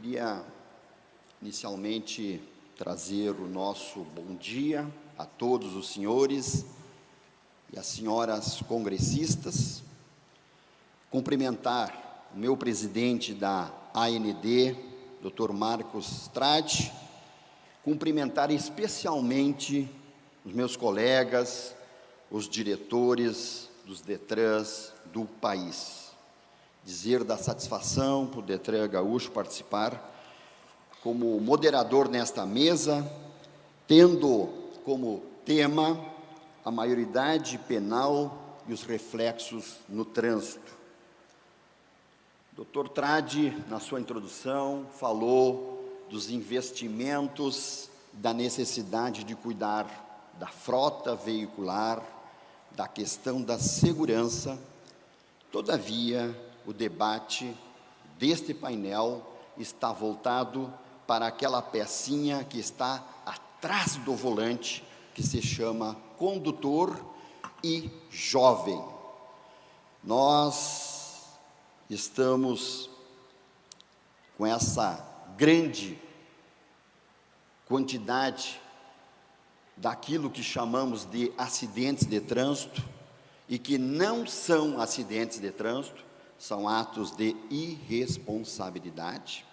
Queria inicialmente trazer o nosso bom dia a todos os senhores e as senhoras congressistas, cumprimentar o meu presidente da AND, Dr. Marcos Tradi, cumprimentar especialmente os meus colegas, os diretores dos DETRANs do país. Dizer da satisfação por o DETRAN Gaúcho participar como moderador nesta mesa, tendo como tema a maioridade penal e os reflexos no trânsito. Dr. Tradi, na sua introdução, falou dos investimentos, da necessidade de cuidar da frota veicular, da questão da segurança. Todavia, o debate deste painel está voltado para aquela pecinha que está atrás do volante, que se chama condutor e jovem. Nós estamos com essa grande quantidade daquilo que chamamos de acidentes de trânsito e que não são acidentes de trânsito, são atos de irresponsabilidade,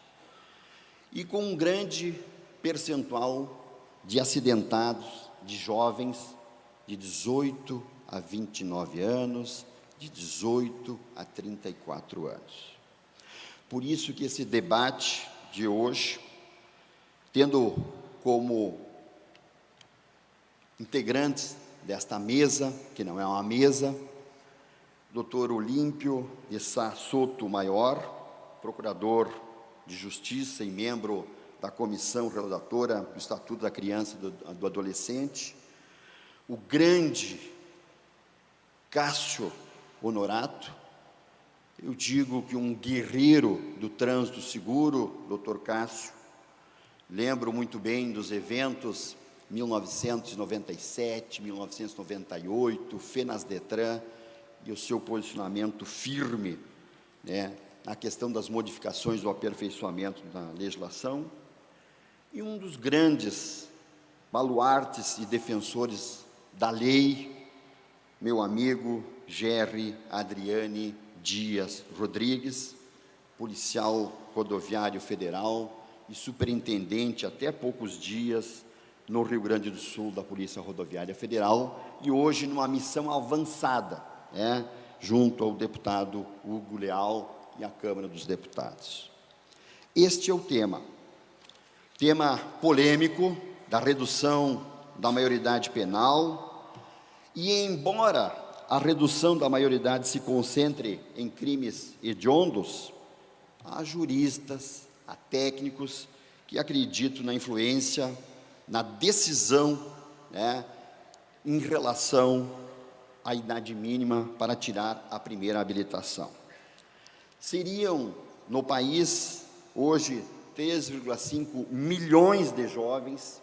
e com um grande percentual de acidentados, de jovens de 18 a 29 anos, de 18 a 34 anos. Por isso que esse debate de hoje, tendo como integrantes desta mesa, que não é uma mesa, Dr. Olímpio de Sá Soto Maior, procurador de Justiça e membro da comissão relatora do Estatuto da Criança e do Adolescente, o grande Cássio Honorato, eu digo que um guerreiro do trânsito seguro, Dr. Cássio, lembro muito bem dos eventos 1997, 1998, FENASDETRAN, e o seu posicionamento firme, na questão das modificações do aperfeiçoamento da legislação, e um dos grandes baluartes e defensores da lei, meu amigo Gerry Adriane Dias Rodrigues, policial rodoviário federal e superintendente até poucos dias no Rio Grande do Sul da Polícia Rodoviária Federal, e hoje numa missão avançada, junto ao deputado Hugo Leal e à Câmara dos Deputados. Este é o tema polêmico da redução da maioridade penal, e embora a redução da maioridade se concentre em crimes hediondos, há juristas, há técnicos que acreditam na influência, na decisão, em relação à idade mínima para tirar a primeira habilitação. Seriam, no país, hoje, 3,5 milhões de jovens,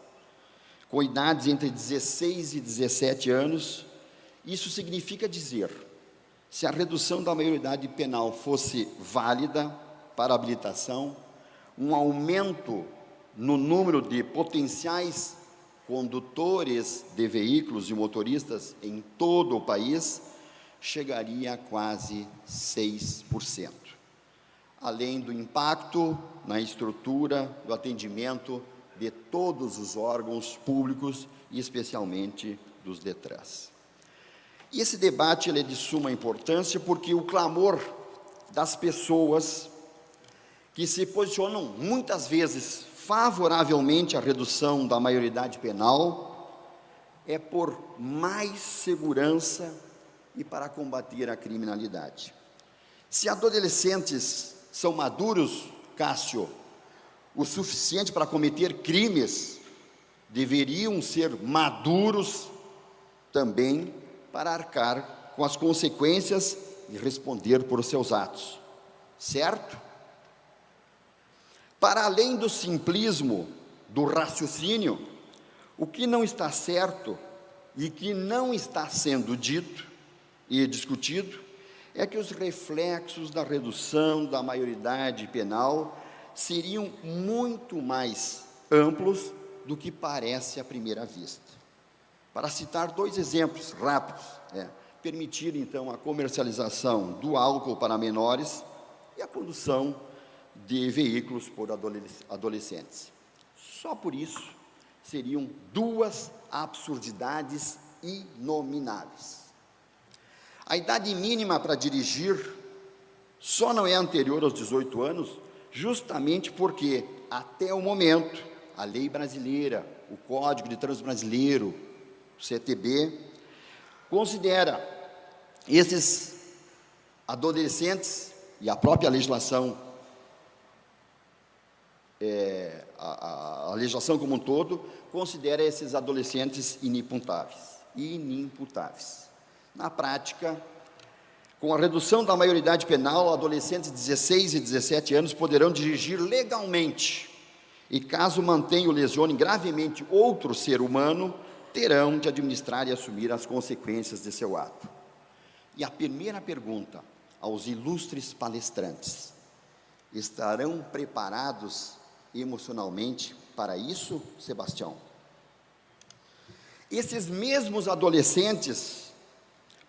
com idades entre 16 e 17 anos. Isso significa dizer, se a redução da maioridade penal fosse válida para a habilitação, um aumento no número de potenciais condutores de veículos e motoristas em todo o país chegaria a quase 6%, além do impacto na estrutura do atendimento de todos os órgãos públicos e especialmente dos DETRANs. E esse debate ele é de suma importância porque o clamor das pessoas que se posicionam muitas vezes favoravelmente à redução da maioridade penal é por mais segurança e para combater a criminalidade. Se adolescentes são maduros, Cássio, o suficiente para cometer crimes, deveriam ser maduros também para arcar com as consequências e responder por seus atos, certo? Para além do simplismo do raciocínio, o que não está certo e que não está sendo dito e discutido é que os reflexos da redução da maioridade penal seriam muito mais amplos do que parece à primeira vista. Para citar dois exemplos rápidos, permitir então a comercialização do álcool para menores e a condução de veículos por adolescentes. Só por isso seriam duas absurdidades inomináveis. A idade mínima para dirigir só não é anterior aos 18 anos, justamente porque, até o momento, a lei brasileira, o Código de Trânsito Brasileiro, o CTB, considera esses adolescentes, e a própria legislação, a legislação como um todo, considera esses adolescentes inimputáveis. Na prática, com a redução da maioridade penal, adolescentes de 16 e 17 anos poderão dirigir legalmente, e caso mantenham ou lesionem gravemente outro ser humano, terão de administrar e assumir as consequências de seu ato. E a primeira pergunta aos ilustres palestrantes: estarão preparados emocionalmente para isso, Sebastião? Esses mesmos adolescentes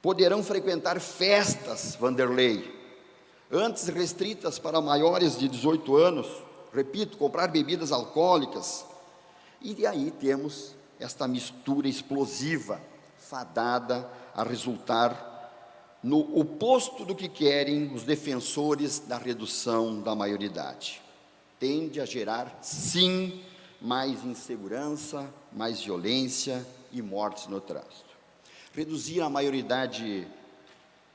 poderão frequentar festas, Vanderlei, antes restritas para maiores de 18 anos, repito, comprar bebidas alcoólicas, e aí temos esta mistura explosiva, fadada a resultar no oposto do que querem os defensores da redução da maioridade. Tende a gerar, sim, mais insegurança, mais violência e mortes no trânsito. Reduzir a maioridade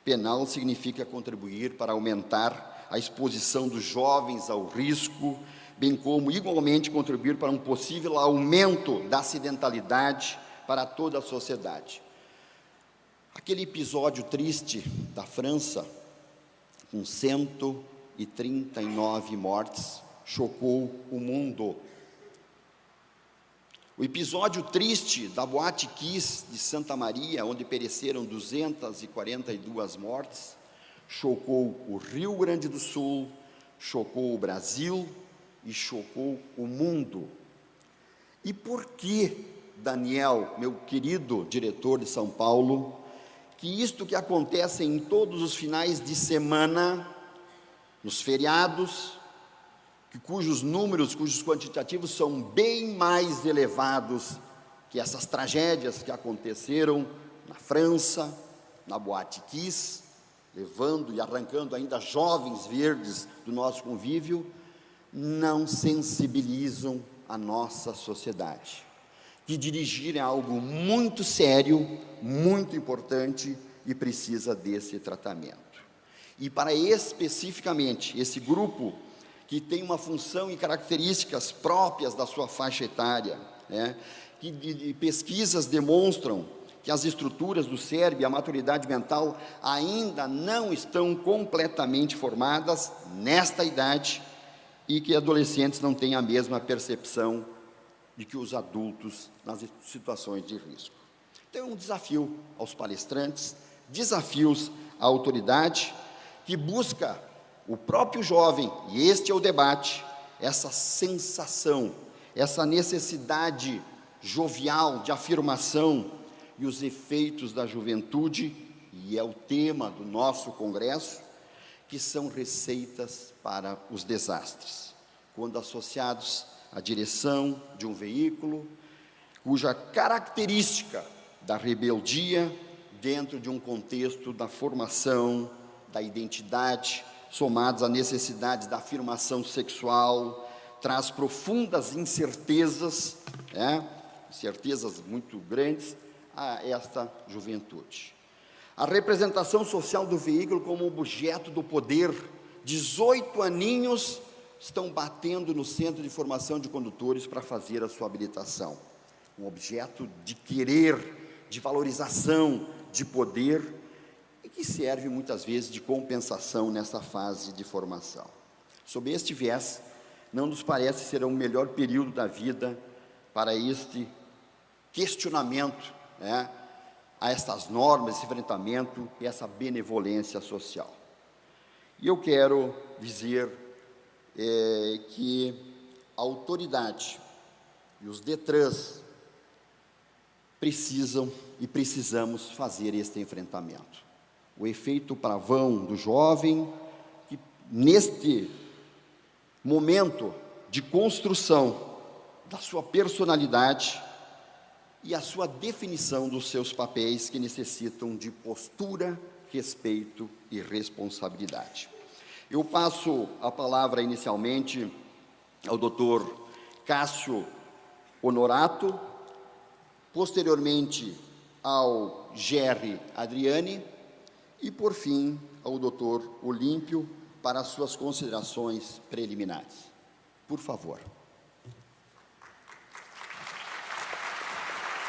penal significa contribuir para aumentar a exposição dos jovens ao risco, bem como, igualmente, contribuir para um possível aumento da acidentalidade para toda a sociedade. Aquele episódio triste da França, com 139 mortes, chocou o mundo. O episódio triste da Boate Kiss de Santa Maria, onde pereceram 242 mortes, chocou o Rio Grande do Sul, chocou o Brasil e chocou o mundo. E por que, Daniel, meu querido diretor de São Paulo, que isto que acontece em todos os finais de semana, nos feriados, cujos números, cujos quantitativos são bem mais elevados que essas tragédias que aconteceram na França, na Boate Kiss, levando e arrancando ainda jovens verdes do nosso convívio, não sensibilizam a nossa sociedade. Que dirigir é algo muito sério, muito importante e precisa desse tratamento. E para especificamente esse grupo que tem uma função e características próprias da sua faixa etária, que pesquisas demonstram que as estruturas do cérebro e a maturidade mental ainda não estão completamente formadas nesta idade e que adolescentes não têm a mesma percepção de que os adultos nas situações de risco. Então, é um desafio aos palestrantes, desafios à autoridade, que busca o próprio jovem, e este é o debate, essa sensação, essa necessidade jovial de afirmação e os efeitos da juventude, e é o tema do nosso congresso, que são receitas para os desastres, quando associados à direção de um veículo, cuja característica da rebeldia dentro de um contexto da formação, da identidade, somados à necessidade da afirmação sexual, traz profundas incertezas, incertezas muito grandes a esta juventude. A representação social do veículo como objeto do poder, 18 aninhos estão batendo no Centro de Formação de Condutores para fazer a sua habilitação. Um objeto de querer, de valorização, de poder, e que serve muitas vezes de compensação nessa fase de formação. Sob este viés, não nos parece ser o melhor período da vida para este questionamento, a estas normas, esse enfrentamento e essa benevolência social. E eu quero dizer que a autoridade e os DETRANs precisamos fazer este enfrentamento. O efeito pavão do jovem, que neste momento de construção da sua personalidade e a sua definição dos seus papéis, que necessitam de postura, respeito e responsabilidade. Eu passo a palavra inicialmente ao Dr. Cássio Honorato, posteriormente ao Gerry Adriani e, por fim, ao Dr. Olímpio para as suas considerações preliminares. Por favor.